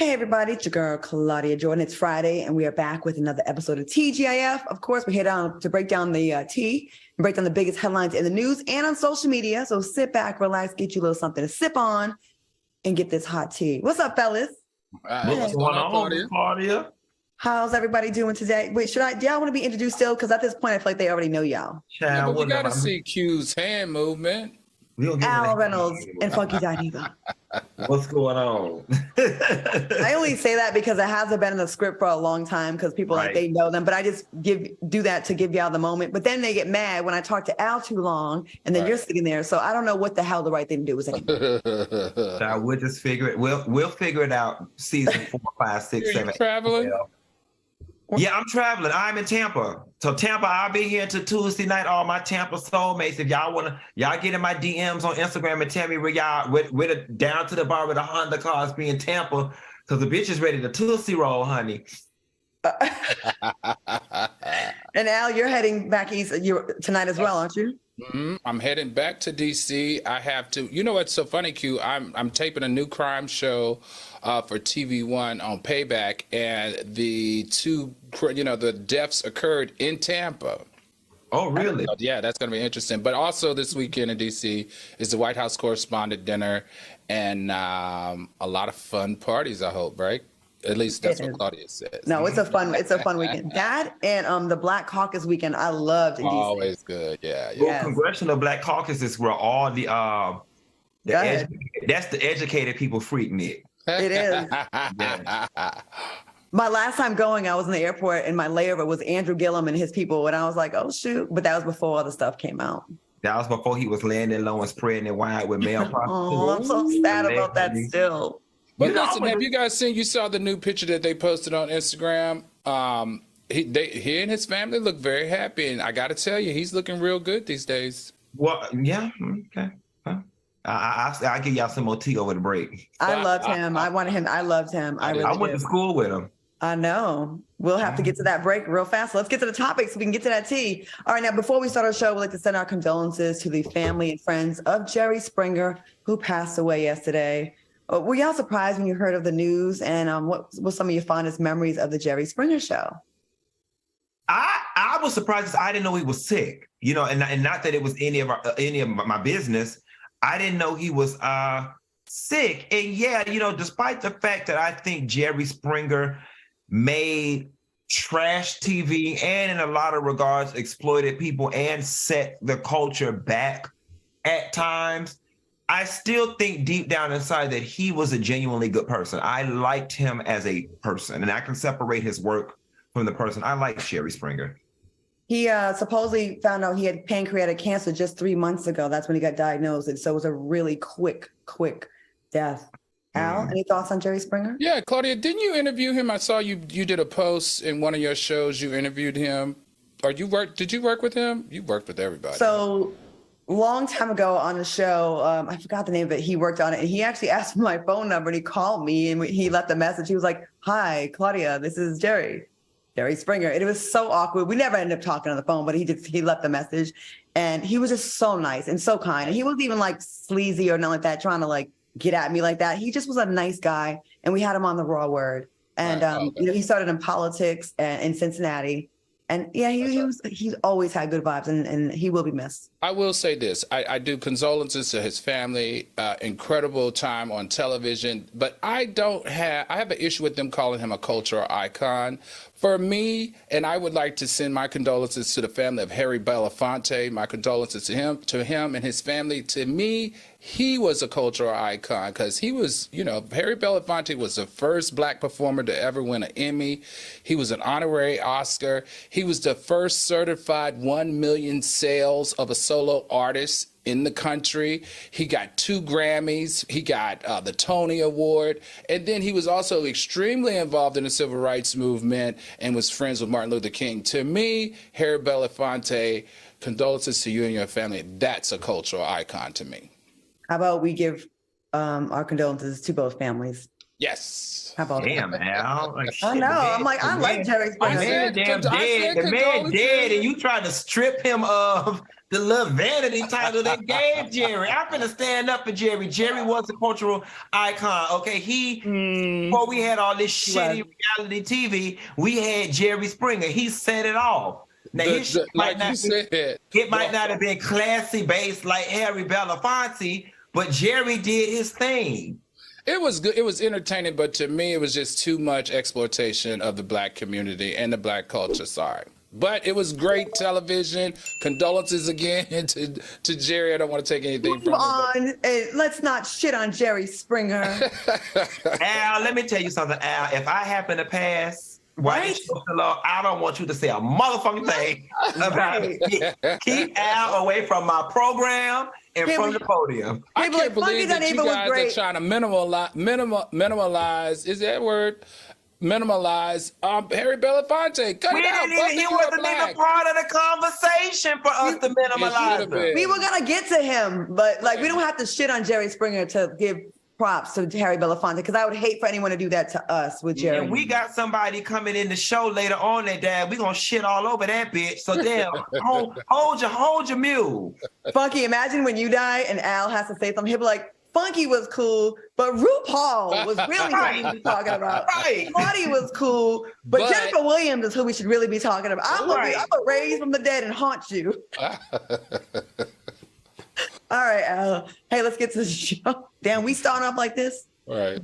Hey everybody, it's your girl Claudia Jordan. It's Friday and we are back with another episode of TGIF. Of course, we're here to break down the tea and break down the biggest headlines in the news and on social media. So sit back, relax, get you a little something to sip on and get this hot tea. What's up, fellas? What's going on, Claudia? How's everybody doing today? Wait, do y'all want to be introduced still? Because at this point, I feel like they already know y'all. Yeah, but we got to see Q's hand movement. Al Reynolds and Funky Dineva. What's going on? I only say that because it hasn't been in the script for a long time because people like they know them, but I just do that to give y'all the moment. But then they get mad when I talk to Al too long and then you're sitting there. So I don't know what the hell the right thing to do is anymore. So we'll just figure it. We'll figure it out. Season 4, 5, 6, 7. Traveling? Yeah, I'm traveling. I'm in Tampa. So Tampa, I'll be here until Tuesday night. All my Tampa soulmates. If y'all get in my DMs on Instagram and tell me where y'all with down to the bar with a Honda cars be in Tampa, because the bitch is ready to Tootsie roll, honey. And Al, you're heading back east tonight as well, aren't you? Mm-hmm. I'm heading back to DC. I have to. You know what's so funny, Q? I'm taping a new crime show for TV1 on Payback, and the deaths occurred in Tampa. Oh, really? Yeah, that's going to be interesting. But also this weekend in DC is the White House Correspondent Dinner and a lot of fun parties, I hope, right? At least that's what Claudia says. No, it's a fun weekend. That and the Black Caucus weekend, I loved in DC. Always good, yeah. Well, Congressional Black Caucus is where all that's the educated people freak, Nick. It is. My last time going, I was in the airport and my layover was Andrew Gillum and his people, and I was like, oh shoot! But that was before all the stuff came out. That was before he was landing low and spreading it wide with male prostitutes. Oh, I'm so sad about that still. But listen, have you guys seen? You saw the new picture that they posted on Instagram. He and his family look very happy, and I got to tell you, he's looking real good these days. Well, yeah, okay. I'll give y'all some more tea over the break. I loved him. I loved him. I went to school with him. I know. We'll have to get to that break real fast. Let's get to the topic so we can get to that tea. All right, now, before we start our show, we'd like to send our condolences to the family and friends of Jerry Springer, who passed away yesterday. Were y'all surprised when you heard of the news? And what was some of your fondest memories of the Jerry Springer show? I was surprised because I didn't know he was sick, and not that it was any of my business. I didn't know he was sick. And yeah, despite the fact that I think Jerry Springer made trash TV and in a lot of regards exploited people and set the culture back at times, I still think deep down inside that he was a genuinely good person. I liked him as a person, and I can separate his work from the person. I like Jerry Springer. He supposedly found out he had pancreatic cancer just 3 months ago. That's when he got diagnosed. And so it was a really quick death. Al, any thoughts on Jerry Springer? Yeah, Claudia, didn't you interview him? I saw you did a post in one of your shows. You interviewed him. Did you work with him? You worked with everybody. So long time ago on a show, I forgot the name of it. He worked on it, and he actually asked for my phone number, and he called me, and he left a message. He was like, "Hi, Claudia, this is Jerry Springer." And it was so awkward. We never ended up talking on the phone, but he left a message, and he was just so nice and so kind. And he wasn't even like sleazy or nothing like that, trying to like get at me like that. He just was a nice guy, and we had him on the Raw Word. And he started in politics in Cincinnati. And yeah, he's always had good vibes, and he will be missed. I will say this. I do condolences to his family. Incredible time on television. But I have an issue with them calling him a cultural icon. For me, and I would like to send my condolences to the family of Harry Belafonte, my condolences to him and his family. To me, he was a cultural icon because he was, Harry Belafonte was the first Black performer to ever win an Emmy. He was an honorary Oscar. He was the first certified 1 million sales of a solo artist in the country. He got 2 Grammys. He got the Tony Award. And then he was also extremely involved in the civil rights movement and was friends with Martin Luther King. To me, Harry Belafonte, condolences to you and your family. That's a cultural icon to me. How about we give our condolences to both families? Yes. How about Damn, that? Al. Like, I shit, know. the man- I'm like, the I like man- Jerry The Springer. man damn I dead. said The man condolences. dead, and you tried to strip him of the little vanity title they gave Jerry. I'm gonna stand up for Jerry. Jerry was a cultural icon. Okay, before we had all this shitty reality TV, we had Jerry Springer. He set it off. Now his shit like might you not said, it might not have been classy based like Harry Belafonte, but Jerry did his thing. it was good. It was entertaining, but to me, it was just too much exploitation of the black community and the black culture. Sorry. But it was great television. Condolences again to Jerry. I don't want to take anything Move from him. on. Let's not shit on Jerry Springer. Al, let me tell you something, Al. If I happen to pass while Right. this show's still on, I don't want you to say a motherfucking thing about it. Keep Al away from my program and from the podium. I People can't like, Funky believe that you Dineva was guys are great. trying to minimalize. Is that word? Minimalize Harry Belafonte. Cut it out. He wasn't even part of the conversation for us to minimalize have him. been. We were gonna get to him, but like we don't have to shit on Jerry Springer to give props to Harry Belafonte because I would hate for anyone to do that to us with Jerry. And we got somebody coming in the show later on that dad. We gonna shit all over that bitch. So damn, hold your mule. Funky, imagine when you die and Al has to say something. He'll be like, Funky was cool, but RuPaul was really who we should be talking about. Right. Claudia was cool, but Jennifer Williams is who we should really be talking about. I'm gonna raise from the dead and haunt you. All right, Al. Hey, let's get to the show. Damn, we starting off like this? Right.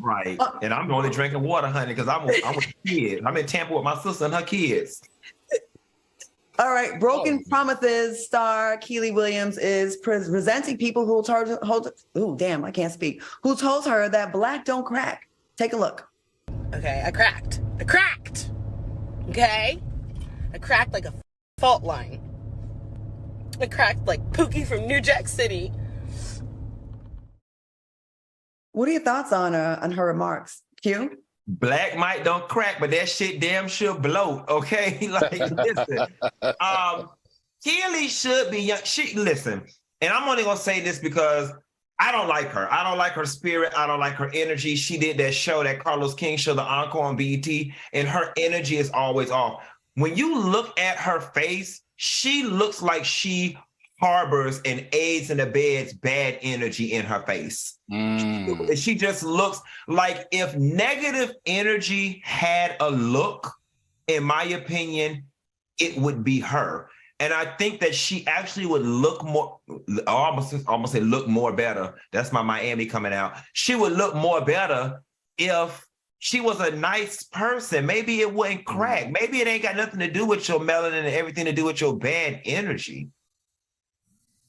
And I'm only drinking water, honey, because I'm with a kid. I'm in Tampa with my sister and her kids. All right, Broken Promises star Kiely Williams is presenting people who told I can't speak. Who told her that black don't crack. Take a look. Okay, I cracked. Okay? I cracked like a fault line. I cracked like Pookie from New Jack City. What are your thoughts on her remarks? Q? Black might don't crack, but that shit damn sure blow. Okay, like listen, Kiely should be young. Listen, and I'm only gonna say this because I don't like her. I don't like her spirit. I don't like her energy. She did that show, that Carlos King show, the Encore on BET, and her energy is always off. When you look at her face, she looks like she harbors and aids and abets bad energy in her face. She just looks like if negative energy had a look, in my opinion, it would be her. And I think that she actually would look more, almost say look more better. That's my Miami coming out. She would look more better if she was a nice person. Maybe it wouldn't crack. Maybe it ain't got nothing to do with your melanin and everything to do with your bad energy.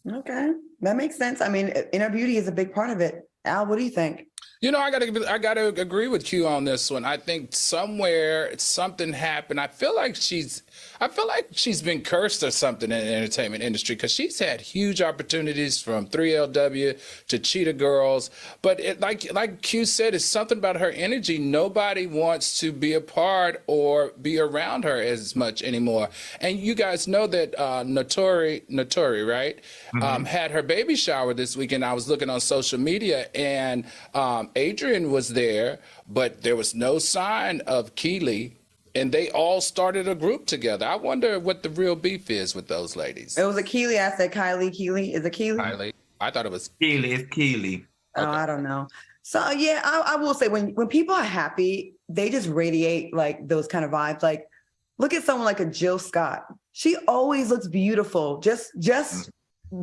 Okay, that makes sense. I mean, inner beauty is a big part of it. Al, what do you think? You know, I gotta agree with Q on this one. I think somewhere something happened. I feel like she's been cursed or something in the entertainment industry because she's had huge opportunities from 3LW to Cheetah Girls. But like Q said, it's something about her energy. Nobody wants to be a part or be around her as much anymore. And you guys know that Notori, right? Mm-hmm. Had her baby shower this weekend. I was looking on social media and Adrian was there, but there was no sign of Kiely, and they all started a group together. I wonder what the real beef is with those ladies. It was a Kiely. I said Kylie. Kiely. Is it Kiely? Kylie. I thought it was Kiely. It's Kiely. Oh, I don't know. So yeah, I will say when people are happy, they just radiate like those kind of vibes. Like, look at someone like a Jill Scott. She always looks beautiful, just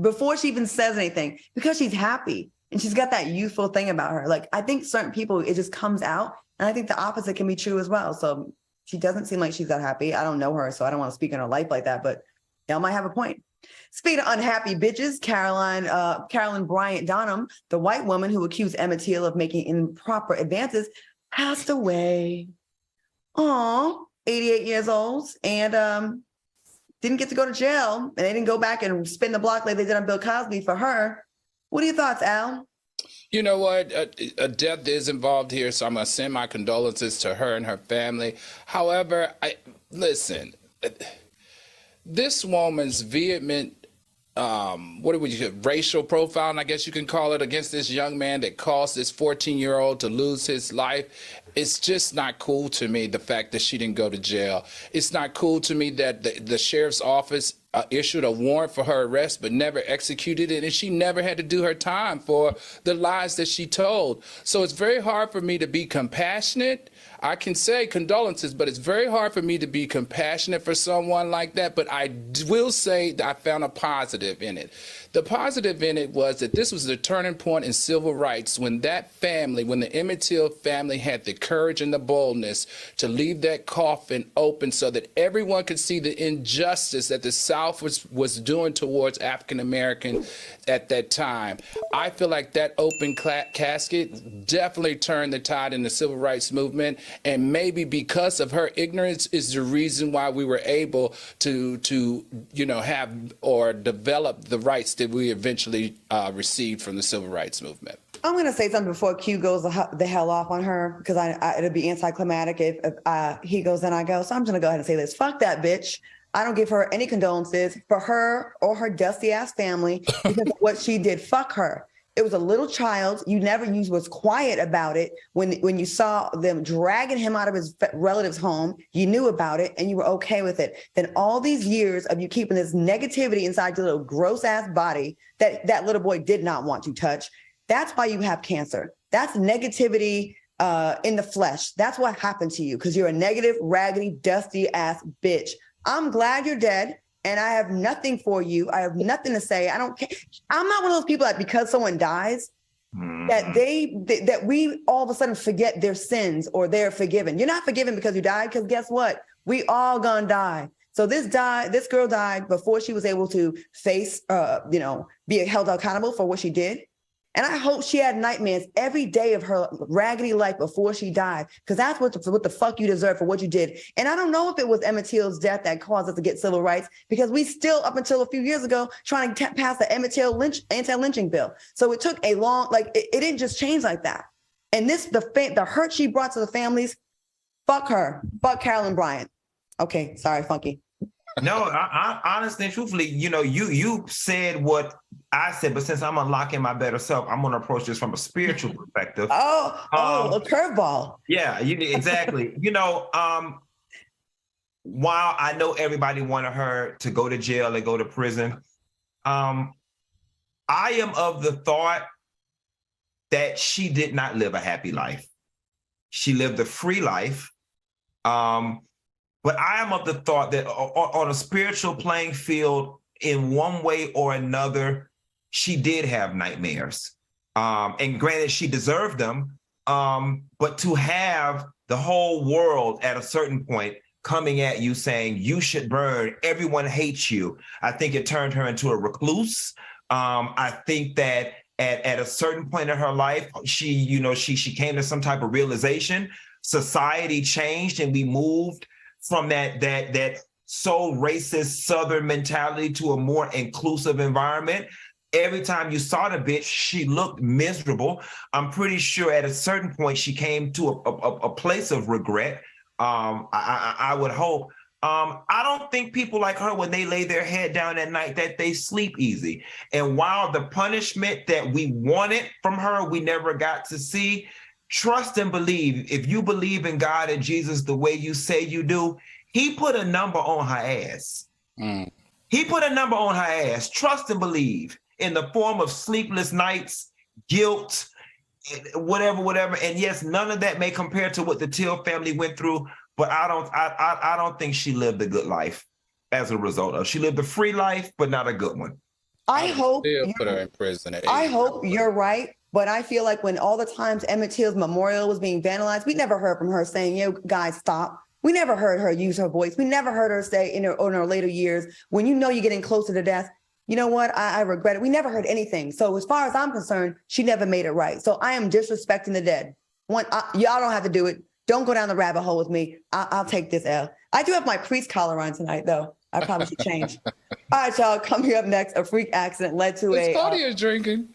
before she even says anything, because she's happy. And she's got that youthful thing about her. Like, I think certain people, it just comes out. And I think the opposite can be true as well. So she doesn't seem like she's that happy. I don't know her, so I don't want to speak on her life like that, but y'all might have a point. Speaking of unhappy bitches, Carolyn Bryant Donham, the white woman who accused Emmett Till of making improper advances, passed away. Aw, 88 years old. And didn't get to go to jail. And they didn't go back and spin the block like they did on Bill Cosby for her. What are your thoughts, Al? You know what? A death is involved here, so I'm going to send my condolences to her and her family. However, listen, this woman's vehement racial profiling, I guess you can call it, against this young man that caused this 14-year-old to lose his life. It's just not cool to me, the fact that she didn't go to jail. It's not cool to me that the sheriff's office issued a warrant for her arrest but never executed it, and she never had to do her time for the lies that she told. So it's very hard for me to be compassionate. I can say condolences, but it's very hard for me to be compassionate for someone like that. But I will say that I found a positive in it. The positive in it was that this was the turning point in civil rights when that family, when the Emmett Till family had the courage and the boldness to leave that coffin open so that everyone could see the injustice that the South was doing towards African Americans at that time. I feel like that open casket definitely turned the tide in the civil rights movement, and maybe because of her ignorance is the reason why we were able to have or develop the rights that we eventually received from the civil rights movement. I'm going to say something before Q goes the hell off on her, because it'll be anticlimactic if he goes and I go. So I'm just going to go ahead and say this. Fuck that bitch. I don't give her any condolences for her or her dusty ass family because of what she did. Fuck her. It was a little child. You was quiet about it. When you saw them dragging him out of his relative's home, you knew about it and you were okay with it. Then all these years of you keeping this negativity inside your little gross ass body that little boy did not want to touch. That's why you have cancer. That's negativity in the flesh. That's what happened to you because you're a negative, raggedy, dusty ass bitch. I'm glad you're dead. And I have nothing for you. I have nothing to say. I don't care. I'm not one of those people that because someone dies, that we all of a sudden forget their sins or they're forgiven. You're not forgiven because you died, because guess what? We all gonna die. So this girl died before she was able to face, be held accountable for what she did. And I hope she had nightmares every day of her raggedy life before she died, because that's what the fuck you deserve for what you did. And I don't know if it was Emmett Till's death that caused us to get civil rights, because we still, up until a few years ago, trying to pass the Emmett Till anti-lynching bill. So it took a long, it didn't just change like that. And the hurt she brought to the families, fuck her, fuck Carolyn Bryant. Okay, sorry, Funky. No, I honestly and truthfully, you said what I said, but since I'm unlocking my better self, I'm going to approach this from a spiritual perspective. A curveball. Yeah, exactly. While I know everybody wanted her to go to jail and go to prison, I am of the thought that she did not live a happy life. She lived a free life. But I am of the thought that on a spiritual playing field, in one way or another, she did have nightmares. And granted, she deserved them. But to have the whole world at a certain point coming at you saying you should burn, everyone hates you, I think it turned her into a recluse. I think that at a certain point in her life, she came to some type of realization. Society changed and we moved from that so racist Southern mentality to a more inclusive environment. Every time you saw the bitch, she looked miserable. I'm pretty sure at a certain point she came to a place of regret. I would hope. I don't think people like her, when they lay their head down at night, that they sleep easy. And while the punishment that we wanted from her, we never got to see, trust and believe. If you believe in God and Jesus the way you say you do, he put a number on her ass. He put a number on her ass. Trust and believe, in the form of sleepless nights, guilt, whatever. And yes, none of that may compare to what the Till family went through, but I don't think she lived a good life as a result of. She lived a free life, but not a good one. I hope put her in prison at 8. I hope you're right. But I feel like when all the times Emmett Till's memorial was being vandalized, we never heard from her saying, guys, stop. We never heard her use her voice. We never heard her say in her later years, when you're getting closer to death, you know what, I regret it. We never heard anything. So as far as I'm concerned, she never made it right. So I am disrespecting the dead. Y'all don't have to do it. Don't go down the rabbit hole with me. I'll take this L. I do have my priest collar on tonight, though. I probably should change. All right, y'all, coming up next, a freak accident led to Claudia drinking.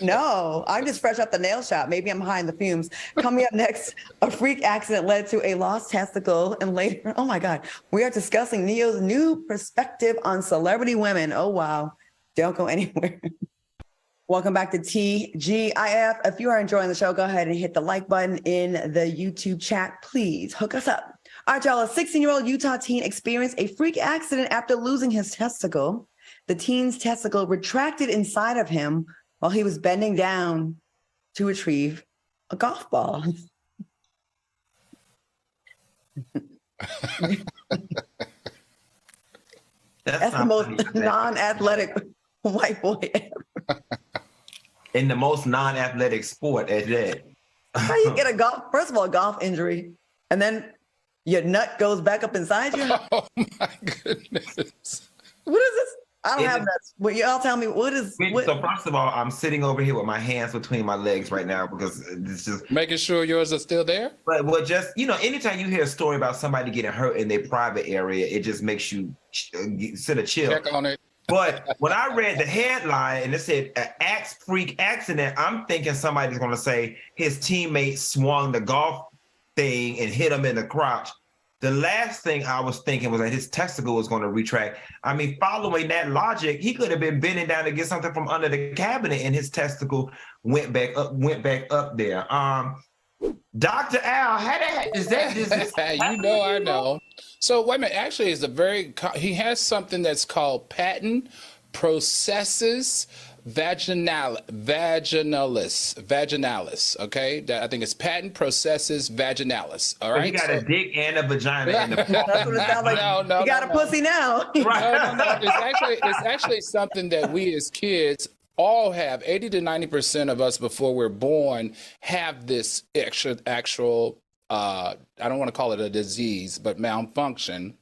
No, I'm just fresh up the nail shop. Maybe I'm high in the fumes. Coming up next, a freak accident led to a lost testicle. And later, oh my God, we are discussing Neo's new perspective on celebrity women. Oh, wow. Don't go anywhere. Welcome back to TGIF. If you are enjoying the show, go ahead and hit the like button in the YouTube chat. Please hook us up. All right, y'all. A 16-year-old Utah teen experienced a freak accident after losing his testicle. The teen's testicle retracted inside of him while he was bending down to retrieve a golf ball. That's the most non-athletic white boy ever. In the most non-athletic sport at that. How you get first of all, a golf injury, and then your nut goes back up inside you? Oh my goodness. What is this? I don't have nuts. Well, y'all tell me what is. So first of all, I'm sitting over here with my hands between my legs right now because it's just making sure yours are still there. But just anytime you hear a story about somebody getting hurt in their private area, it just makes you sit a chill. Check on it. But when I read the headline and it said freak accident, I'm thinking somebody's going to say his teammate swung the golf thing and hit him in the crotch. The last thing I was thinking was that his testicle was going to retract. I mean, following that logic, he could have been bending down to get something from under the cabinet and his testicle went back up there. Dr. Al, is this I know. So wait a minute. Actually, he has something that's called patent processus vaginalis. Okay, I think it's patent processus vaginalis. All right. He got a dick and a vagina. That's what it sounds like. No, you got a pussy now. Right. No. It's actually something that we as kids all have. 80 to 90% of us before we're born have this actual I don't want to call it a disease, but malfunction,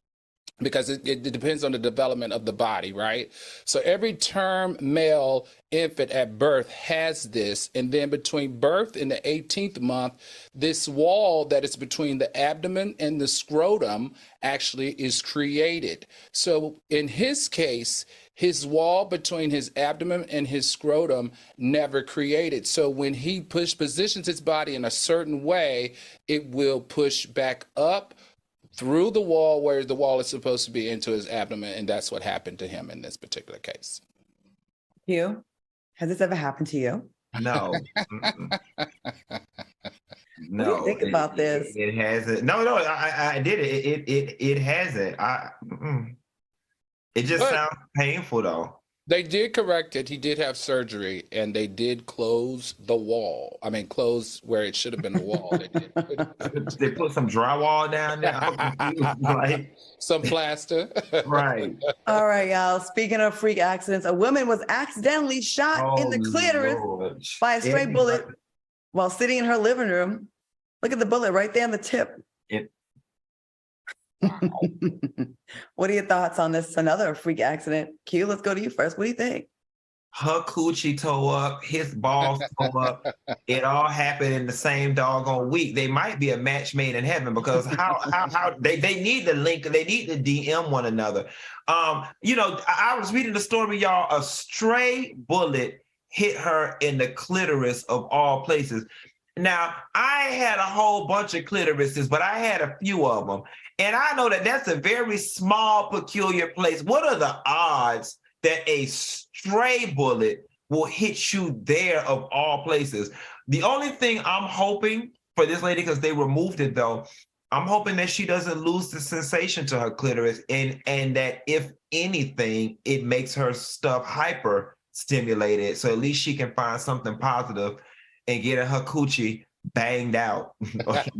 because it depends on the development of the body, right? So every term male infant at birth has this, and then between birth and the 18th month, this wall that is between the abdomen and the scrotum actually is created. So in his case, his wall between his abdomen and his scrotum never created. So when he positions his body in a certain way, it will push back up through the wall where the wall is supposed to be into his abdomen. And that's what happened to him in this particular case. You? Has this ever happened to you? No. No. What do you think about this? It hasn't. No, I did it. It hasn't. It just sounds painful though. They did correct it. He did have surgery, and they did close the wall. I mean, close where it should have been a wall. They put some drywall down there. Some plaster. Right. All right, y'all. Speaking of freak accidents, a woman was accidentally shot in the clitoris by a stray bullet while sitting in her living room. Look at the bullet right there on the tip. What are your thoughts on this? Another freak accident. Q, let's go to you first. What do you think? Her coochie toe up, his balls toe up. It all happened in the same doggone week. They might be a match made in heaven, because how they need to link, they need to DM one another. I was reading the story, y'all. A stray bullet hit her in the clitoris of all places. Now, I had a whole bunch of clitorises, but I had a few of them. And I know that that's a very small, peculiar place. What are the odds that a stray bullet will hit you there of all places? The only thing I'm hoping for this lady, because they removed it though, I'm hoping that she doesn't lose the sensation to her clitoris, and that if anything, it makes her stuff hyper stimulated. So at least she can find something positive and get her coochie banged out,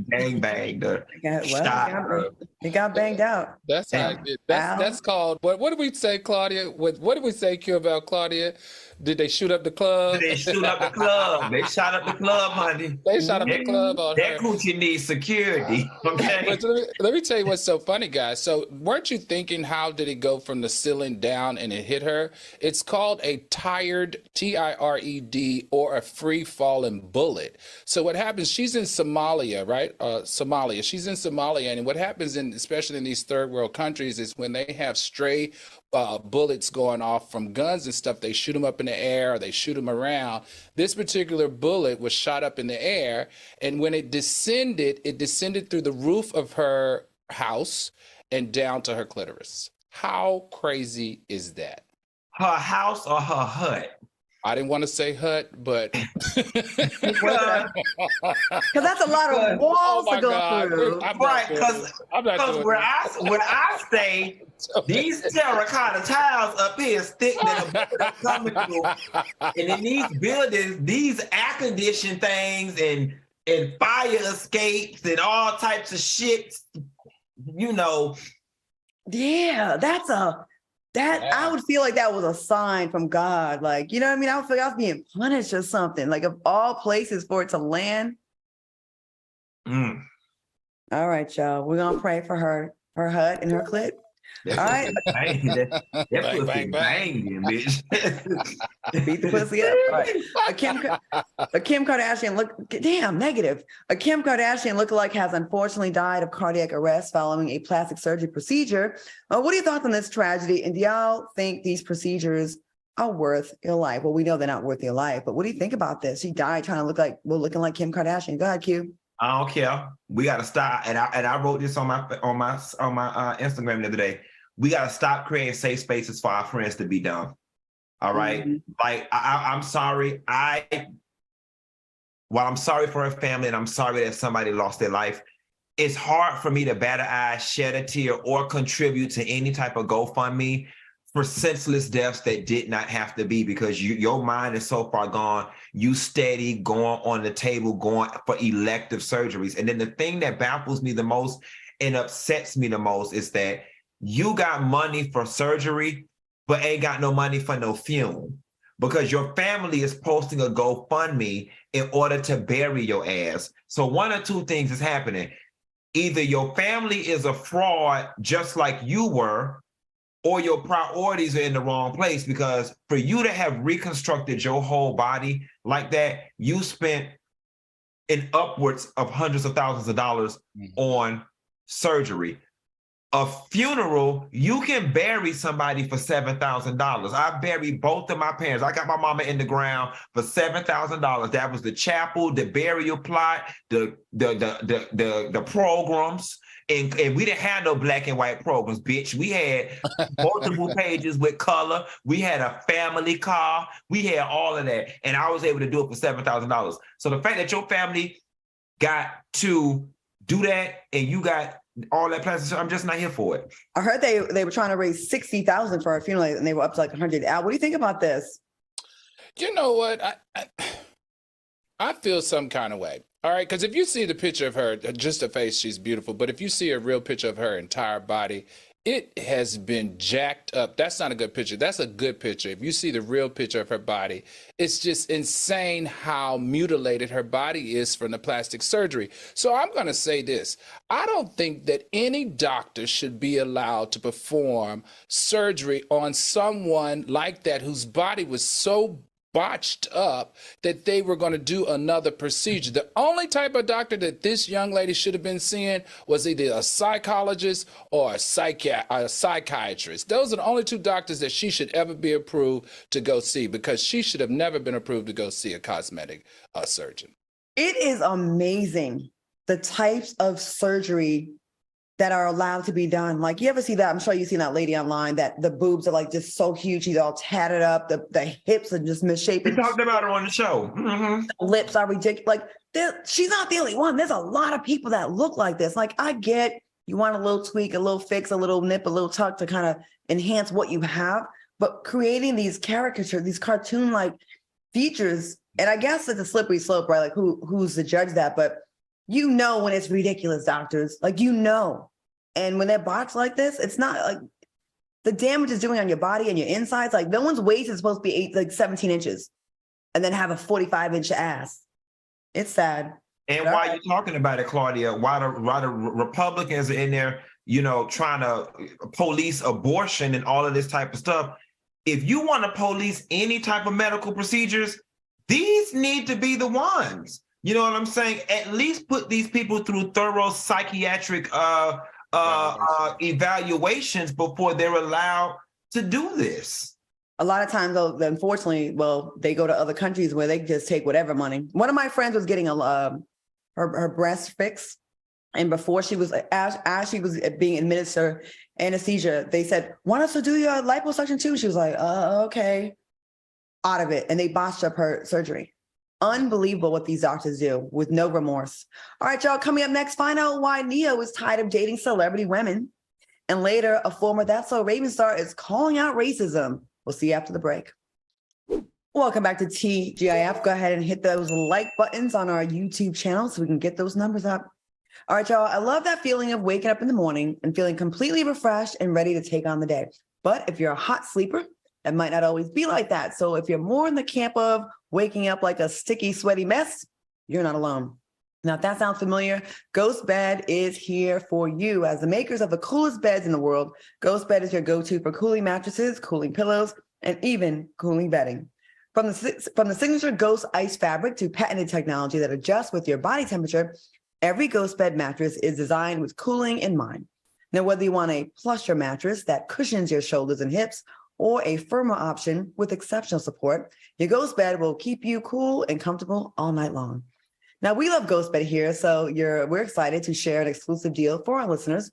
banged, or shot her. It got banged out. That's how it did. That's called, what did we say, Claudia? What did we say, Q, about Claudia? Did they shoot up the club? They shoot up the club. They shot up the club, honey. They shot up the club on that her. coochie needs security. Okay. But let me tell you what's so funny, guys. So weren't you thinking, how did it go from the ceiling down and it hit her? It's called a tired, T-I-R-E-D, or a free falling bullet. So what happens, she's in Somalia, right? Somalia. She's in Somalia. And what happens, especially in these third world countries, is when they have stray bullets going off from guns and stuff, they shoot them up in the air, or they shoot them around. This particular bullet was shot up in the air, and when it descended through the roof of her house and down to her clitoris. How crazy is that? her house or her hut? I didn't want to say hut, but Because Because that's a lot of walls to go through. right, because where I stay, these terracotta tiles up here is thick that are coming through. And in these buildings, these air conditioned things and fire escapes and all types of shit, you know. Yeah, I would feel like that was a sign from God. Like, you know what I mean? I would feel like I was being punished or something. Like, of all places for it to land. Mm. All right, y'all. We're gonna pray for her hut and her clit. All right. That Bang, pussy bang, bang. banging, bitch. Beat the pussy up. All right. A Kim Kardashian negative. A Kim Kardashian lookalike has unfortunately died of cardiac arrest following a plastic surgery procedure. What are your thoughts on this tragedy? And do y'all think these procedures are worth your life? Well, we know they're not worth your life, but what do you think about this? She died trying to looking like Kim Kardashian. Go ahead, Q. I don't care. We got to stop. And I wrote this on my Instagram the other day. We got to stop creating safe spaces for our friends to be dumb. All right. Mm-hmm. Like I'm sorry. While I'm sorry for her family and I'm sorry that somebody lost their life, it's hard for me to bat an eye, shed a tear, or contribute to any type of GoFundMe for senseless deaths that did not have to be, because your mind is so far gone. You steady going on the table, going for elective surgeries. And then the thing that baffles me the most and upsets me the most is that you got money for surgery, but ain't got no money for no funeral, because your family is posting a GoFundMe in order to bury your ass. So one or two things is happening. Either your family is a fraud just like you were, or your priorities are in the wrong place, because for you to have reconstructed your whole body like that, you spent in upwards of hundreds of thousands of dollars on surgery. A funeral, you can bury somebody for $7,000. I buried both of my parents. I got my mama in the ground for $7,000. That was the chapel, the burial plot, the programs. And we didn't have no black and white programs, bitch. We had multiple pages with color. We had a family car. We had all of that. And I was able to do it for $7,000. So the fact that your family got to do that and you got all that plastic, I'm just not here for it. I heard they were trying to raise $60,000 for a funeral and they were up to like 100. Al, what do you think about this? You know what? I feel some kind of way. All right, because if you see the picture of her, just her face, she's beautiful. But if you see a real picture of her entire body, it has been jacked up. That's not a good picture. That's a good picture. If you see the real picture of her body, it's just insane how mutilated her body is from the plastic surgery. So I'm going to say this. I don't think that any doctor should be allowed to perform surgery on someone like that whose body was so botched up that they were going to do another procedure. The only type of doctor that this young lady should have been seeing was either a psychologist or a psychiatrist. Those are the only two doctors that she should ever be approved to go see, because she should have never been approved to go see a cosmetic surgeon. It is amazing the types of surgery that are allowed to be done. Like, you ever see that? I'm sure you've seen that lady online that the boobs are like just so huge. She's all tatted up. The hips are just misshapen. We talked about her on the show. Mm-hmm. The lips are ridiculous. Like, she's not the only one. There's a lot of people that look like this. Like, I get you want a little tweak, a little fix, a little nip, a little tuck to kind of enhance what you have. But creating these caricatures, these cartoon-like features, and I guess it's a slippery slope, right? Like, who's to judge that? But you know when it's ridiculous, doctors. Like, you know. And when they're botched like this, it's not like the damage it's doing on your body and your insides. Like, no one's waist is supposed to be 17 inches and then have a 45-inch ass. It's sad. And while you're talking about it, Claudia, while the Republicans are in there, trying to police abortion and all of this type of stuff, if you want to police any type of medical procedures, these need to be the ones. You know what I'm saying? At least put these people through thorough psychiatric evaluations before they're allowed to do this. A lot of times, though, unfortunately, they go to other countries where they just take whatever money. One of my friends was getting her breast fixed, And before she was, as she was being administered anesthesia, they said, want us to do your liposuction too? She was like, okay, out of it. And they botched up her surgery. Unbelievable what these doctors do with no remorse. All right, y'all, coming up next, find out why Neo is tired of dating celebrity women. And later, a former That's So Raven star is calling out racism. We'll see you after the break. Welcome back to TGIF. Go ahead and hit those like buttons on our YouTube channel so we can get those numbers up. All right, y'all. I love that feeling of waking up in the morning and feeling completely refreshed and ready to take on the day. But if you're a hot sleeper, it might not always be like that. So if you're more in the camp of waking up like a sticky, sweaty mess, you're not alone. Now, if that sounds familiar, Ghost Bed is here for you. As the makers of the coolest beds in the world, Ghost Bed is your go-to for cooling mattresses, cooling pillows, and even cooling bedding. From the signature Ghost Ice fabric to patented technology that adjusts with your body temperature, every Ghost Bed mattress is designed with cooling in mind. Now, whether you want a plusher mattress that cushions your shoulders and hips or a firmer option with exceptional support, your Ghost Bed will keep you cool and comfortable all night long. Now, we love Ghost Bed here, so we're excited to share an exclusive deal for our listeners.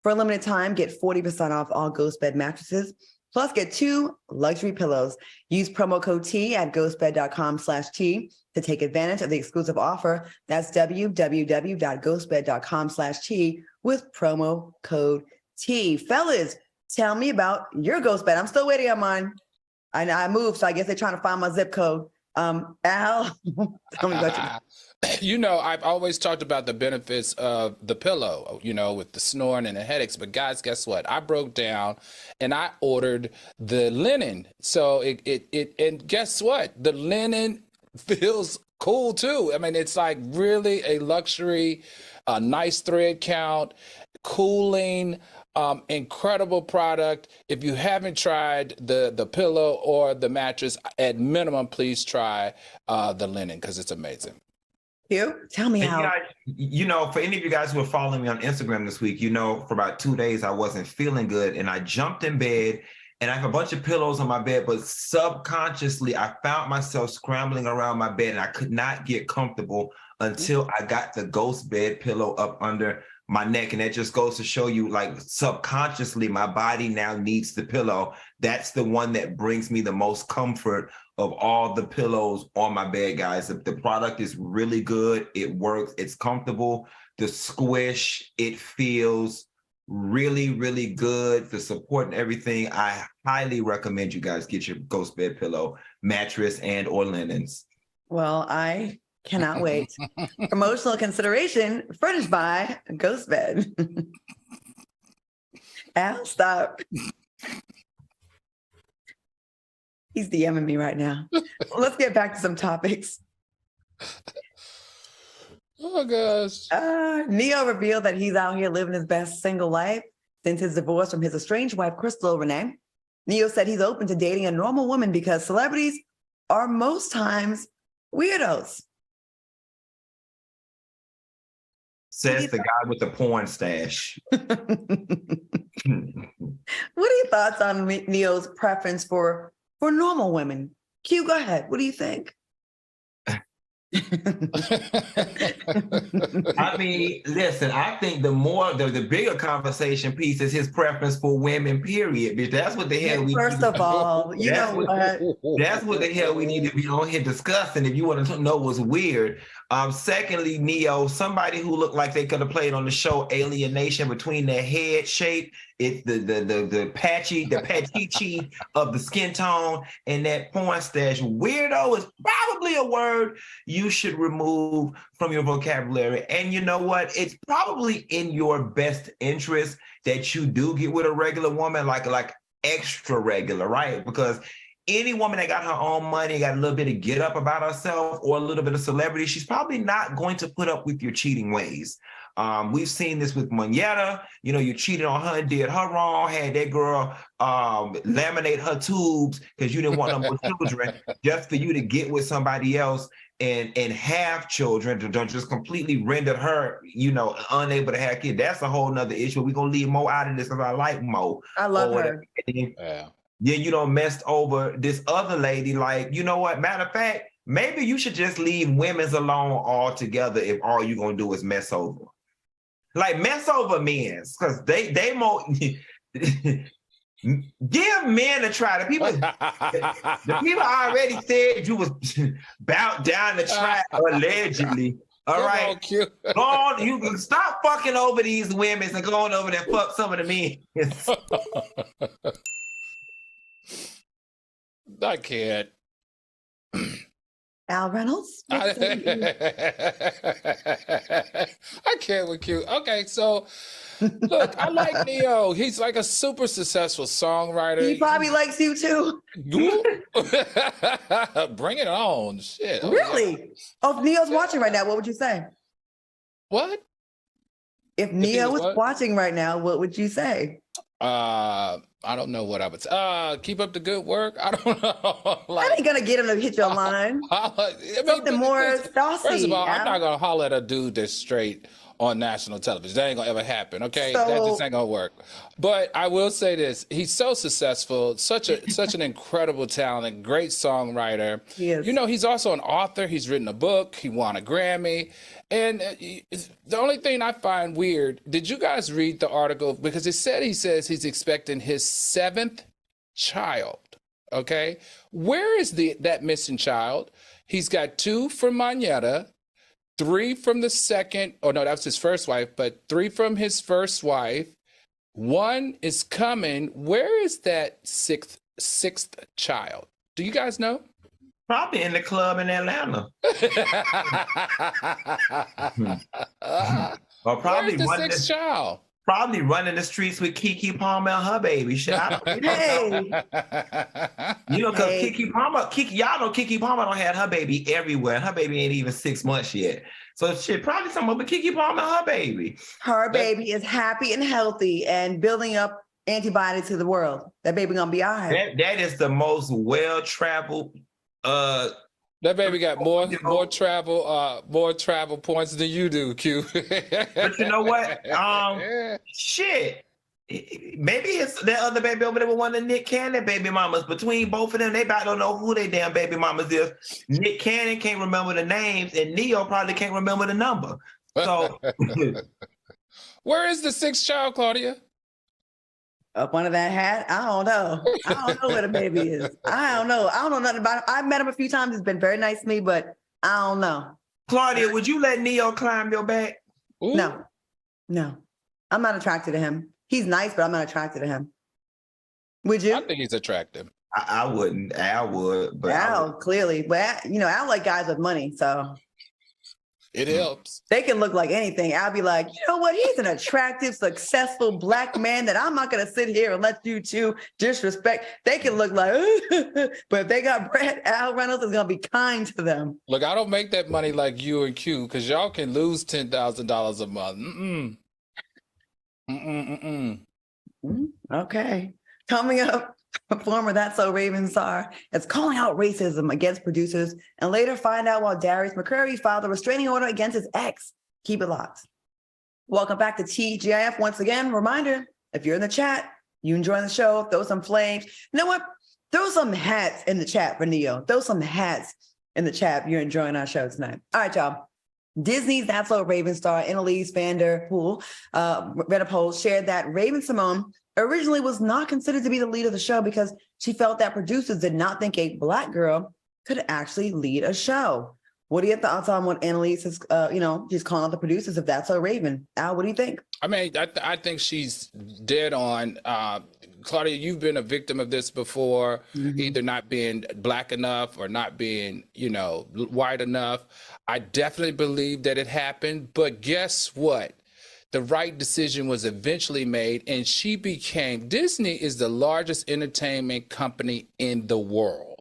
For a limited time, get 40% off all Ghost Bed mattresses, plus get 2 luxury pillows. Use promo code T at ghostbed.com/T to take advantage of the exclusive offer. That's www.ghostbed.com/T with promo code T. Fellas, tell me about your Ghost Bed. I'm still waiting on mine. I moved, so I guess they're trying to find my zip code. Al, tell me about you. You know, I've always talked about the benefits of the pillow, you know, with the snoring and the headaches. But guys, guess what? I broke down and I ordered the linen. So and guess what? The linen feels cool too. I mean, it's like really a luxury, a nice thread count, cooling, incredible product. If you haven't tried the pillow or the mattress, at minimum, please try the linen because it's amazing. You tell me how. You know, for any of you guys who are following me on Instagram this week, you know, for about 2 days, I wasn't feeling good and I jumped in bed and I have a bunch of pillows on my bed, but subconsciously I found myself scrambling around my bed and I could not get comfortable until I got the Ghost Bed pillow up under my neck. And that just goes to show you, like, subconsciously, my body now needs the pillow. That's the one that brings me the most comfort of all the pillows on my bed, guys. The product is really good. It works. It's comfortable. The squish, it feels really, really good. The support and everything. I highly recommend you guys get your Ghost Bed pillow, mattress, and or linens. Well, I cannot wait. Promotional consideration furnished by Ghost Bed. Al, stop. He's DMing me right now. Let's get back to some topics. Oh, gosh. Neo revealed that he's out here living his best single life since his divorce from his estranged wife, Crystal Renee. Neo said he's open to dating a normal woman because celebrities are most times weirdos. Says the guy with the porn stash. What are your thoughts on Neo's preference for normal women? Q, go ahead. What do you think? I mean, listen, I think the bigger conversation piece is his preference for women, period. Bitch, that's what the hell First of all, you know what? That's what the hell we need to be on here discussing if you want to know what's weird. Secondly, Neo, somebody who looked like they could have played on the show Alienation between their head shape, it's the patchy of the skin tone and that porn stash. Weirdo is probably a word you should remove from your vocabulary. And you know what? It's probably in your best interest that you do get with a regular woman, like extra regular, right? Because any woman that got her own money, got a little bit of get up about herself or a little bit of celebrity, she's probably not going to put up with your cheating ways. We've seen this with Moneta. You know, you cheated on her and did her wrong, had that girl laminate her tubes because you didn't want no more children just for you to get with somebody else and have children, to just completely render her, you know, unable to have kids. That's a whole nother issue. We're going to leave Mo out of this because I like Mo. I love her. Yeah. Then you don't messed over this other lady. Like, you know what? Matter of fact, maybe you should just leave women's alone altogether if all you're going to do is mess over. like mess over men's because they more give men a try. The people already said you was bout down the track allegedly. All right, go on. You can stop fucking over these women and go on over there and fuck some of the men. I can't. Al Reynolds? I can't with Q. Okay, so look, I like Neo. He's like a super successful songwriter. He probably likes you too. Bring it on. Shit. Really? Yeah. Oh, if Neo's watching right now, what would you say? What? If Neo was watching right now, what would you say? I don't know what I would say. Keep up the good work. I don't know. Like, I ain't gonna get him to hit your line. Something more saucy. First of all, Al. I'm not gonna holler at a dude that's straight on national television. That ain't gonna ever happen. Okay, that just ain't gonna work. But I will say this: he's so successful, such an incredible talent, great songwriter. He is. You know, he's also an author. He's written a book. He won a Grammy. And the only thing I find weird, did you guys read the article? Because he says he's expecting his 7th child. Okay, where is that missing child? He's got 2 from Manetta, 3 from the second. Oh no, that was his first wife, but 3 from his first wife. 1 is coming. Where is that sixth child? Do you guys know? Probably in the club in Atlanta. Or probably where's the 6th child? Probably running the streets with Keke Palmer and her baby. Shit, I don't You know, because Keke Palmer, y'all know Keke Palmer don't have her baby everywhere. Her baby ain't even 6 months yet. So shit, probably something with Keke Palmer and her baby. Her baby is happy and healthy and building up antibodies to the world. That baby gonna be all right. That is the most well-traveled. That baby got more travel points than you do, Q. But you know what? Shit. Maybe it's that other baby over there with one of Nick Cannon baby mamas. Between both of them, they about don't know who they damn baby mamas is. Nick Cannon can't remember the names, and Neo probably can't remember the number. So, where is the 6th child, Claudia? Up under that hat? I don't know. I don't know where the baby is. I don't know. I don't know nothing about him. I've met him a few times. He's been very nice to me, but I don't know. Claudia, would you let Neo climb your back? Ooh. No. I'm not attracted to him. He's nice, but I'm not attracted to him. Would you? I think he's attractive. I wouldn't. Al would, but Al, clearly. But Al like guys with money, so it helps. They can look like anything. I'll be like, you know what? He's an attractive, successful Black man that I'm not going to sit here and let you two disrespect. They can look like, but if they got Brad, Al Reynolds is going to be kind to them. Look, I don't make that money like you and Q because y'all can lose $10,000 a month. Okay. Coming up, former That's So Raven star is calling out racism against producers and later find out why Darius McCrary filed a restraining order against his ex. Keep it locked. Welcome back to TGIF once again. Reminder, if you're in the chat, you enjoying the show, throw some flames. You know what? Throw some hats in the chat for Neo. Throw some hats in the chat if you're enjoying our show tonight. All right, y'all. Disney's That's So Raven star Anneliese Van Der Pol shared that Raven-Symoné originally was not considered to be the lead of the show because she felt that producers did not think a Black girl could actually lead a show. What are your thoughts on what Anneliese is, she's calling out the producers of That's So Raven? Al, what do you think? I mean, I think she's dead on. Claudia, you've been a victim of this before, either not being Black enough or not being, white enough. I definitely believe that it happened, but guess what? The right decision was eventually made, and Disney is the largest entertainment company in the world.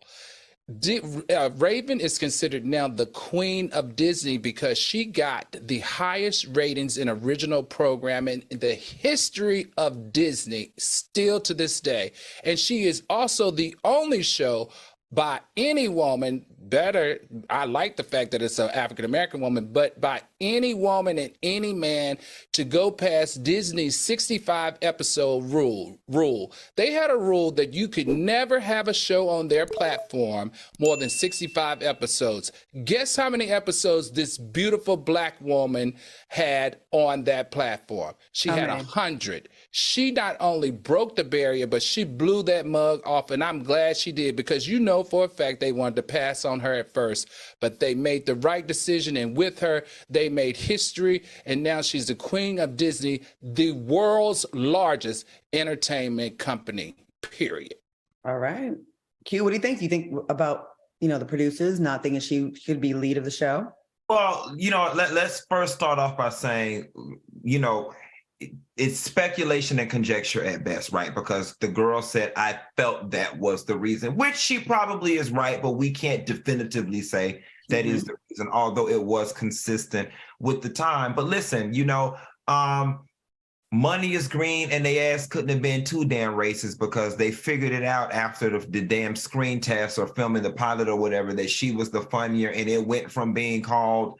Raven is considered now the queen of Disney because she got the highest ratings in original programming in the history of Disney, still to this day. And she is also the only show by any woman, I like the fact that it's an African-American woman, but by any woman and any man to go past Disney's 65 episode rule. They had a rule that you could never have a show on their platform more than 65 episodes. Guess how many episodes this beautiful black woman had on that platform? She had 100. She not only broke the barrier, but she blew that mug off, and I'm glad she did, because you know for a fact they wanted to pass on her at first, but they made the right decision, and with her, they made history, and now she's the queen of Disney, the world's largest entertainment company, period. All right. Q, what do you think? Do you think about, the producers not thinking she should be lead of the show? Well, let's first start off by saying, it's speculation and conjecture at best, right? Because the girl said, I felt that was the reason, which she probably is right, but we can't definitively say that is the reason, although it was consistent with the time. But listen, money is green, and they ass couldn't have been too damn racist, because they figured it out after the damn screen test or filming the pilot or whatever, that she was the funnier, and it went from being called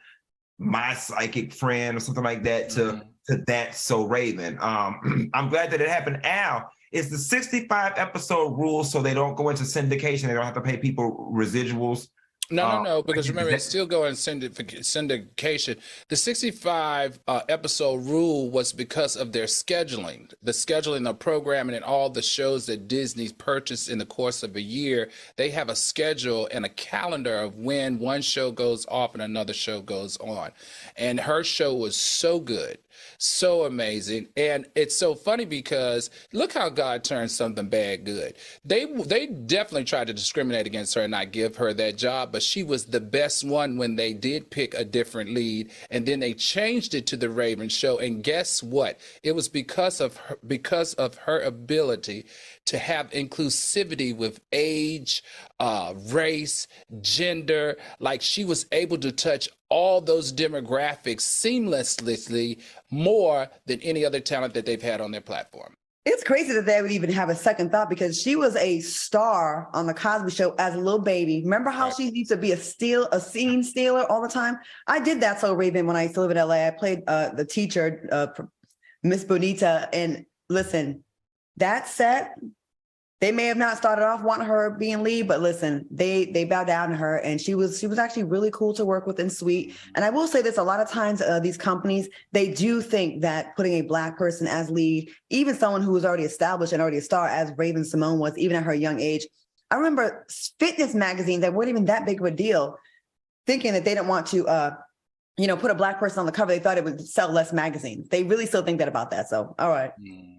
My Psychic Friend or something like that to That's So Raven. I'm glad that it happened. Al, it's the 65 episode rule, so they don't go into syndication. They don't have to pay people residuals. No, because remember, it's still going syndication. The 65 episode rule was because of their scheduling, the scheduling of programming and all the shows that Disney purchased in the course of a year. They have a schedule and a calendar of when one show goes off and another show goes on. And her show was so good, so amazing. And it's so funny because look how God turned something bad good. They definitely tried to discriminate against her and not give her that job, but she was the best one when they did pick a different lead, and then they changed it to the Raven show. And guess what? It was because of her ability to have inclusivity with age, race, gender. Like, she was able to touch all those demographics seamlessly, more than any other talent that they've had on their platform. It's crazy that they would even have a second thought, because she was a star on the Cosby Show as a little baby. Remember how she used to be a scene stealer all the time? I did that So Raven when I used to live in LA. I played the teacher, Miss Bonita. And listen, that set, they may have not started off wanting her being lead, but listen, they bowed down to her, and she was actually really cool to work with and sweet. And I will say this, a lot of times these companies, they do think that putting a Black person as lead, even someone who was already established and already a star, as Raven Simone was, even at her young age. I remember fitness magazines that weren't even that big of a deal, thinking that they didn't want to put a Black person on the cover. They thought it would sell less magazines. They really still think that about that. So, all right.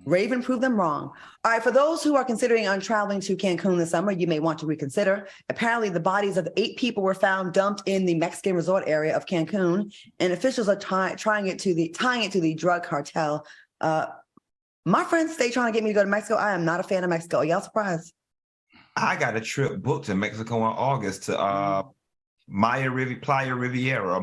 Raven proved them wrong. All right. For those who are considering on traveling to Cancun this summer, you may want to reconsider. Apparently, the bodies of 8 people were found dumped in the Mexican resort area of Cancun, and officials are tying it to the drug cartel. My friends stay trying to get me to go to Mexico. I am not a fan of Mexico. Are y'all surprised? I got a trip booked to Mexico in August to Playa Riviera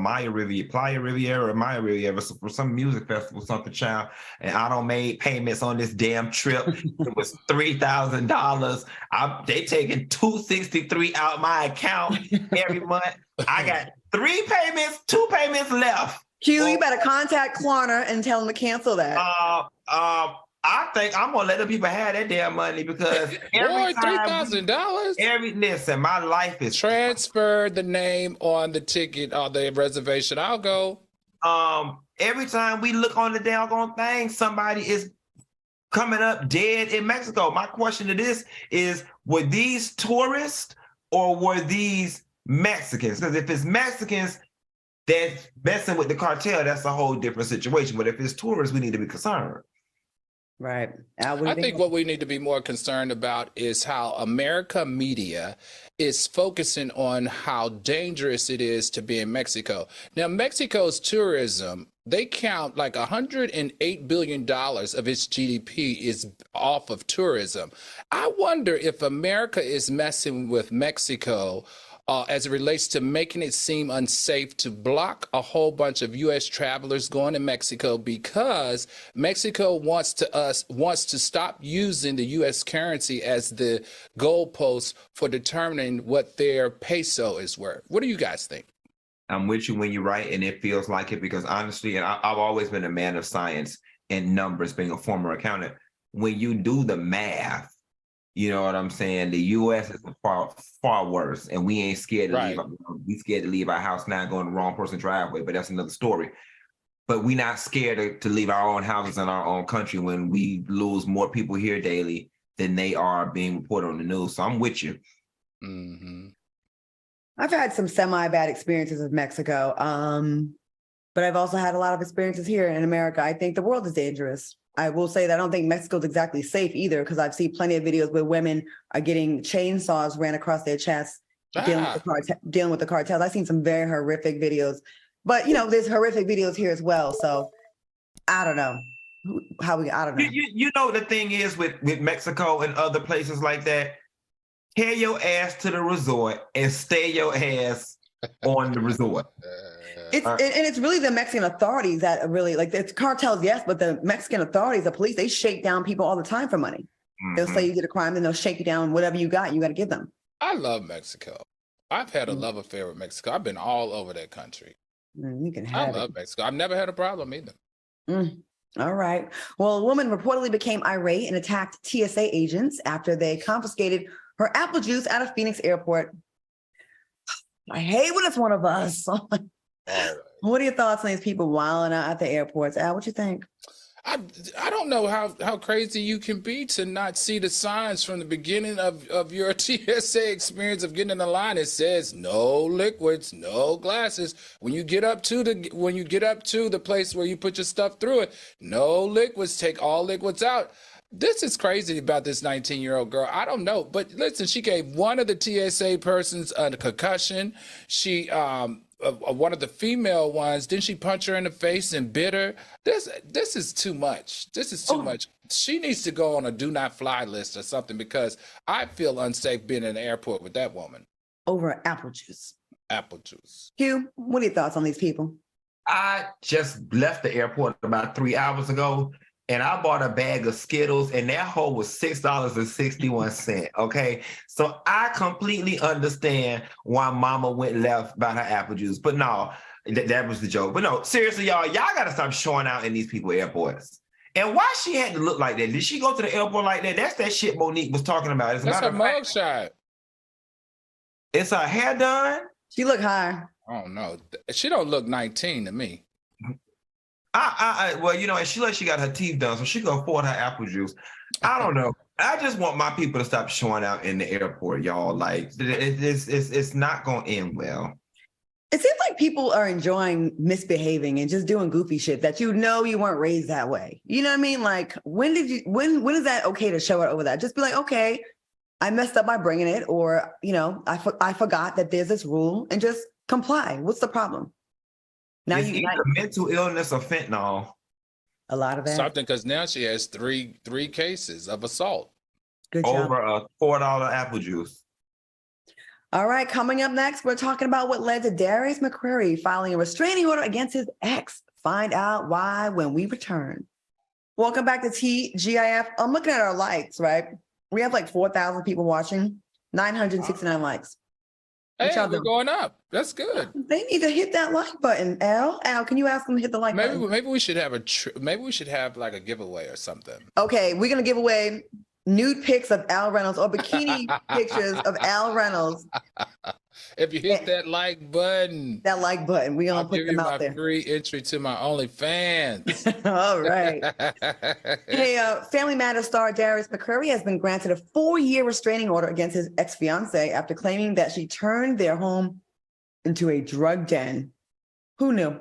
for some music festival, something, child. And I don't make payments on this damn trip. It was $3,000. They taking $263 out my account every month. I got 2 payments left. Q, you better contact Klarna and tell them to cancel that. I think I'm gonna let the people have that damn money, because every time $3,000. Listen, my life is transfer the name on the ticket or the reservation. I'll go. Every time we look on the doggone thing, somebody is coming up dead in Mexico. My question to this is: were these tourists or were these Mexicans? Because if it's Mexicans that's messing with the cartel, that's a whole different situation. But if it's tourists, we need to be concerned. Right. I think what we need to be more concerned about is how America media is focusing on how dangerous it is to be in Mexico. Now, Mexico's tourism, they count like $108 billion of its GDP is off of tourism. I wonder if America is messing with Mexico as it relates to making it seem unsafe to block a whole bunch of U.S. travelers going to Mexico, because Mexico wants to stop using the U.S. currency as the goalpost for determining what their peso is worth. What do you guys think? I'm with you when you write, and it feels like it because honestly, and I've always been a man of science and numbers, being a former accountant. When you do the math, you know what I'm saying? The U.S. is far worse, and we ain't scared to leave. We scared to leave our house now, going the wrong person's driveway, but that's another story. But we not scared to leave our own houses in our own country when we lose more people here daily than they are being reported on the news. So I'm with you. Mm-hmm. I've had some semi-bad experiences with Mexico, but I've also had a lot of experiences here in America. I think the world is dangerous. I will say that I don't think Mexico's exactly safe either, because I've seen plenty of videos where women are getting chainsaws ran across their chests, dealing with the cartels. I've seen some very horrific videos, but there's horrific videos here as well. So I don't know I don't know. You know, the thing is with Mexico and other places like that, carry your ass to the resort and stay your ass on the resort. It's really the Mexican authorities that are really, like, it's cartels, yes, but the Mexican authorities, the police, they shake down people all the time for money. Mm-hmm. They'll say you did a crime, then they'll shake you down. Whatever you got to give them. I love Mexico. I've had a love affair with Mexico. I've been all over that country. You can have it. I love Mexico. I've never had a problem either. All right. Well, a woman reportedly became irate and attacked TSA agents after they confiscated her apple juice out of Phoenix airport. I hate when it's one of us. Right. What are your thoughts on these people wilding out at the airports? Al, what you think? I don't know how crazy you can be to not see the signs from the beginning of your TSA experience of getting in the line. It says no liquids, no glasses. When you get up to the place where you put your stuff through it, no liquids, take all liquids out. This is crazy about this 19-year-old girl. I don't know, but listen, she gave one of the TSA persons a concussion. She one of the female ones, didn't she punch her in the face and bit her? This is too much. This is too much. She needs to go on a do not fly list or something, because I feel unsafe being in the airport with that woman. Over apple juice. Apple juice. Hugh, what are your thoughts on these people? I just left the airport about 3 hours ago, and I bought a bag of Skittles, and that whole was $6.61. Okay, so I completely understand why Mama went left about her apple juice, but no, that was the joke. But no, seriously, y'all gotta stop showing out in these people airports. And why she had to look like that? Did she go to the airport like that? That's that shit Monique was talking about. That's her mugshot. It's her hair done. She look high. Oh no, she don't look 19 to me. Well, and she got her teeth done, so she can afford her apple juice. I don't know. I just want my people to stop showing out in the airport, y'all. Like, it's not going to end well. It seems like people are enjoying misbehaving and just doing goofy shit that you weren't raised that way. You know what I mean? Like, when is that okay to show it over that? Just be like, okay, I messed up by bringing it, or, I forgot that there's this rule, and just comply. What's the problem? Now it's either mental illness or fentanyl. A lot of that. Something, because now she has three cases of assault. Good job. Over a $4 apple juice. All right, coming up next, we're talking about what led to Darius McCrary filing a restraining order against his ex. Find out why when we return. Welcome back to TGIF. I'm looking at our likes, right? We have like 4,000 people watching, 969 likes. Hey, we're going up. That's good. They need to hit that like button. Al, can you ask them to hit the like button? Maybe we should have like a giveaway or something. Okay, we're gonna give away nude pics of Al Reynolds or bikini pictures of Al Reynolds. If you hit that like button, we gonna put them out there. I'll give you my free entry to my OnlyFans. All right. Hey, Family Matters star Darius McCrary has been granted a 4-year restraining order against his ex-fiancée after claiming that she turned their home into a drug den. Who knew?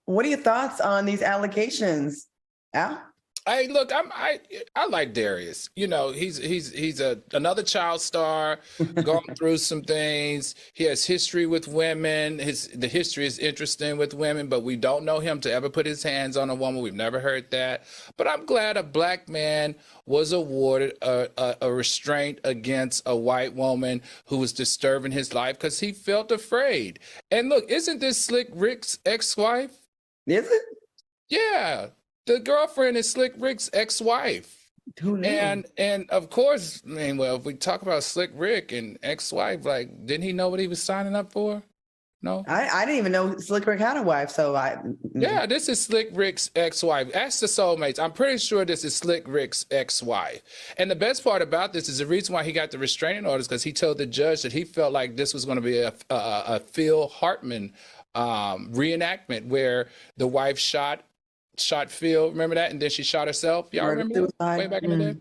What are your thoughts on these allegations, Al? Hey, look, I like Darius. He's another child star, going through some things. He has history with women. The history is interesting with women, but we don't know him to ever put his hands on a woman. We've never heard that. But I'm glad a black man was awarded a restraint against a white woman who was disturbing his life because he felt afraid. And look, isn't this Slick Rick's ex-wife? Is it? Yeah. The girlfriend is Slick Rick's ex-wife. Who knew? And of course, if we talk about Slick Rick and ex-wife, like, didn't he know what he was signing up for? No. I didn't even know Slick Rick had a wife, so Yeah, this is Slick Rick's ex-wife. Ask the soulmates. I'm pretty sure this is Slick Rick's ex-wife. And the best part about this is the reason why he got the restraining orders, because he told the judge that he felt like this was going to be a Phil Hartman reenactment where the wife shot Phil. Remember that? And then she shot herself. Y'all remember that? Way back in the day?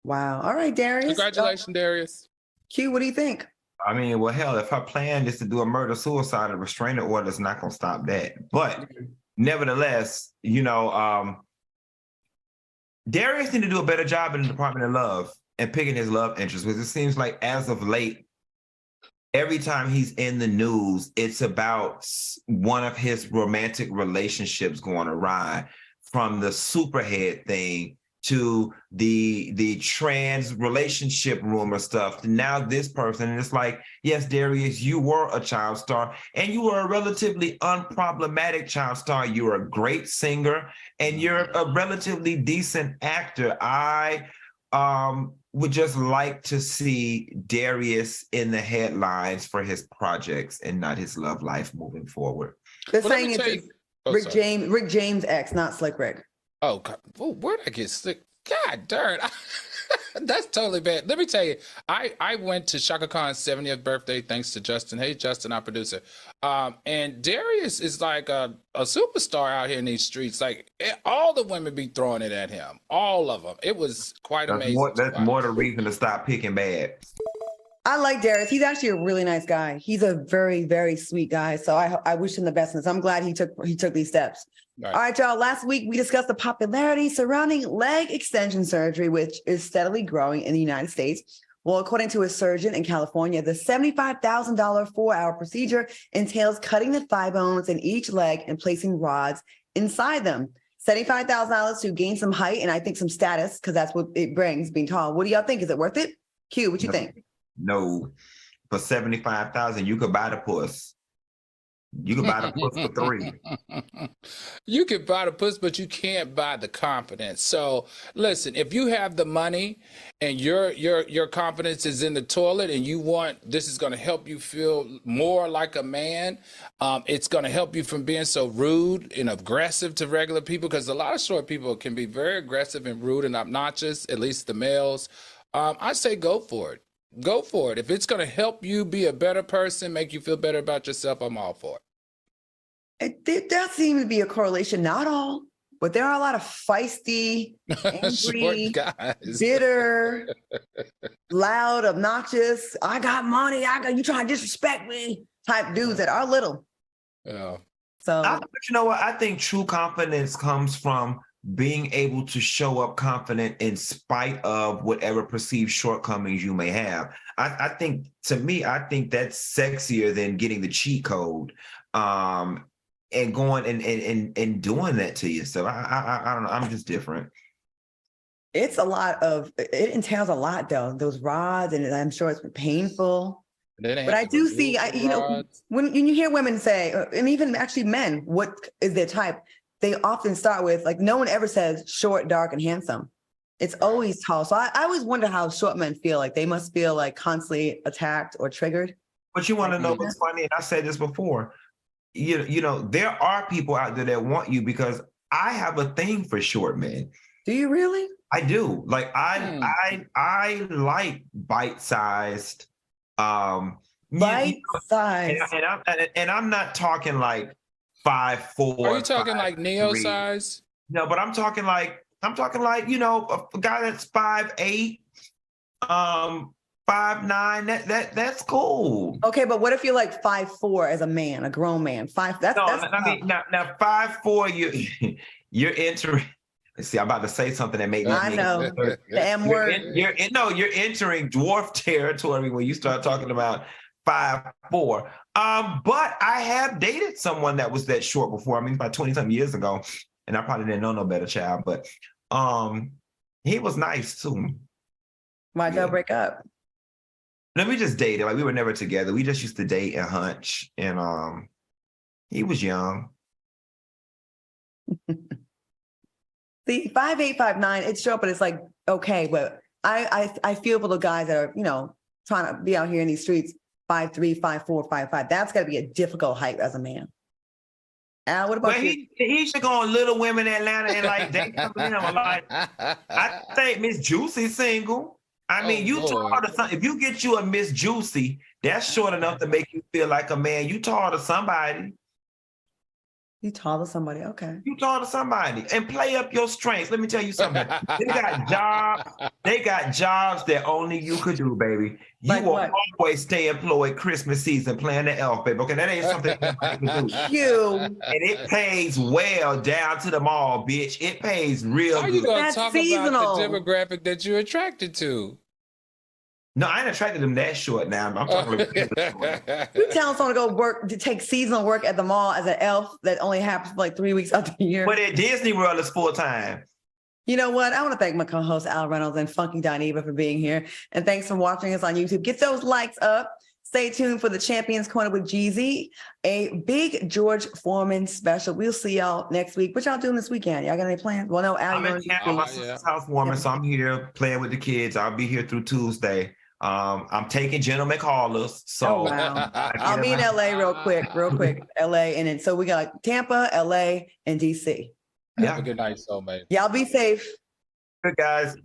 Wow. All right, Darius. Congratulations, Darius. Q, what do you think? I mean, well, hell, if her plan is to do a murder-suicide, a restraining order is not going to stop that. But nevertheless, Darius need to do a better job in the Department of Love and picking his love interest, because it seems like as of late, every time he's in the news, it's about one of his romantic relationships going awry, from the superhead thing to the trans relationship rumor stuff. Now this person, and it's like, yes, Darius, you were a child star, and you were a relatively unproblematic child star. You're a great singer, and you're a relatively decent actor. I would just like to see Darius in the headlines for his projects and not his love life moving forward. They're saying it's Rick James' ex, not Slick Rick. Oh, God. Well, where'd I get Slick? God darn. That's totally bad. Let me tell you, I went to Shaka Khan's 70th birthday thanks to Justin. Hey, Justin, our producer. And Darius is like a superstar out here in these streets. Like, all the women be throwing it at him. All of them. It was quite amazing. That's more the reason to stop picking bad. I like Darius. He's actually a really nice guy. He's a very, very sweet guy. So I wish him the best. And so I'm glad he took these steps. Right. All right, y'all. Last week, we discussed the popularity surrounding leg extension surgery, which is steadily growing in the United States. Well, according to a surgeon in California, the $75,000 4-hour procedure entails cutting the thigh bones in each leg and placing rods inside them. $75,000 to gain some height and I think some status, because that's what it brings, being tall. What do y'all think? Is it worth it? Q, what you think? No. For $75,000, you could buy the puss. You can buy the puss for $3. You can buy the puss, but you can't buy the confidence. So listen, if you have the money and your confidence is in the toilet and you want, this is going to help you feel more like a man. It's going to help you from being so rude and aggressive to regular people, because a lot of short people can be very aggressive and rude and obnoxious, at least the males. I say go for it. Go for it. If it's going to help you be a better person, make you feel better about yourself, I'm all for it. There does seem to be a correlation, not all, but there are a lot of feisty, angry, bitter, loud, obnoxious, I got money, you trying to disrespect me type dudes that are little. Yeah. So, but you know what? I think true confidence comes from being able to show up confident in spite of whatever perceived shortcomings you may have. I think, to me, I think that's sexier than getting the cheat code and going and doing that to yourself. I don't know. I'm just different. It entails a lot though. Those rods, and I'm sure it's painful. But I do see, when you hear women say, and even actually men, what is their type? They often start with, like, no one ever says short, dark, and handsome. It's always tall. So I always wonder how short men feel. Like, they must feel like constantly attacked or triggered. But you want to know what's funny? And I said this before. You know, there are people out there that want you, because I have a thing for short men. Do you really? I do. Like, I like bite-sized. Bite-sized. And I'm not talking like 5'4". Are you talking like Neo size? No, but I'm talking like, you know, a guy that's 5'8", 5'9". That's cool. Okay, but what if you're like 5'4" as a man, a grown man? I mean, now 5'4", you're entering. See, I'm about to say something that made me. I know the M word. You're entering dwarf territory when you start talking about 5'4". But I have dated someone that was that short before. I mean, about 20-something years ago, and I probably didn't know no better, child. But he was nice too. Why'd y'all break up? No, we just dated. Like, we were never together. We just used to date and hunch. And he was young. See, 5'8", 5'9", it's short, but it's like, okay, but I feel for the guys that are, you know, trying to be out here in these streets. 5'3", 5'4", 5'5". That's got to be a difficult height as a man. Al, what about Well, you? he should go on Little Women Atlanta and like they come to him. Like, I think Miss Juicy single. I mean, you tall to some. If you get you a Miss Juicy, that's short enough to make you feel like a man. You tall to somebody. You tall to somebody, okay. You tall to somebody and play up your strengths. Let me tell you something. They got jobs. They got jobs that only you could do, baby. You Like will what? always stay employed Christmas season playing the elf, baby. Okay, that ain't something anybody can do. You. And it pays well down to the mall, bitch. It pays real How are you good. gonna That's talk seasonal. about the demographic that you're attracted to? No, I ain't attracted them that short now. I'm talking about You telling someone to go work, to take seasonal work at the mall as an elf that only happens for like 3 weeks out the year. But at Disney World, it's full time. You know what? I want to thank my co-host Al Reynolds and Funky Dineva for being here. And thanks for watching us on YouTube. Get those likes up. Stay tuned for the Champions Corner with Jeezy, a big George Foreman special. We'll see y'all next week. What y'all doing this weekend? Y'all got any plans? Well, no, Al, I'm in Tampa, my sister's housewarming, so I'm here playing with the kids. I'll be here through Tuesday. I'm taking gentleman callers. So wow. I'll be in LA real quick. LA. And then so we got Tampa, LA, and DC. Have a good night, soulmate. Y'all be safe. good guys.